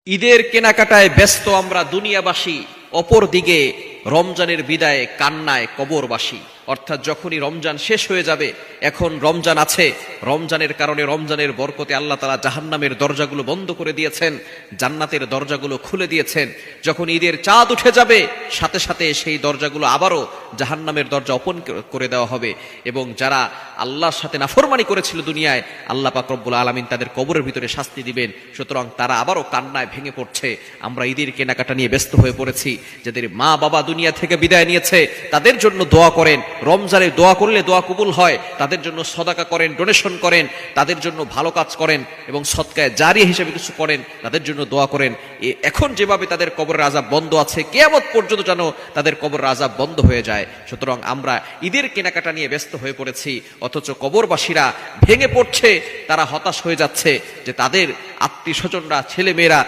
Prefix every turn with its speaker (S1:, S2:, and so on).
S1: ঈদের কেনাকাটায় ব্যস্ত আমরা দুনিয়াবাসী, অপরদিকে রমজানের বিদায়ে কান্নায় কবরবাসী। অর্থাৎ যখনই রমজান শেষ হয়ে যাবে, এখন রমজান আছে, রমজানের কারণে রমজানের বরকতে আল্লাহ তাআলা জাহান্নামের দরজাগুলো বন্ধ করে দিয়েছেন, জান্নাতের দরজাগুলো খুলে দিয়েছেন। যখন ঈদের চাঁদ উঠে যাবে, সাথে সাথে সেই দরজাগুলো আবারও জাহান্নামের দরজা ওপেন করে দেওয়া হবে, এবং যারা আল্লাহর সাথে নাফরমানি করেছিল দুনিয়ায়, আল্লাহ পাক রব্বুল আলামিন তাদের কবরের ভিতরে শাস্তি দিবেন। সুতরাং তারা আবারও কান্নায় ভেঙে পড়ছে। আমরা ঈদের কেনাকাটা নিয়ে ব্যস্ত হয়ে পড়েছি। যাদের মা বাবা দুনিয়া থেকে বিদায় নিয়েছে, তাদের জন্য দোয়া করেন। রমজানে দোয়া করলে দোয়া কবুল হয়। তাদের জন্য সদাকা করেন, ডোনেশন করেন, তাদের জন্য ভালো কাজ করেন এবং সদকায়ে জারিয়া হিসেবে কিছু করেন, তাদের জন্য দোয়া করেন। এখন যেভাবে তাদের কবরের আযাব বন্ধ আছে, কিয়ামত পর্যন্ত যেন তাদের কবরের আযাব বন্ধ হয়ে যায়। সুতরাং আমরা ঈদের কেনাকাটা নিয়ে ব্যস্ত হয়ে পড়েছি, অথচ কবরবাসীরা ভেঙে পড়ছে। তারা হতাশ হয়ে যাচ্ছে যে তাদের আত্মীয় স্বজনরা, ছেলে মেয়েরা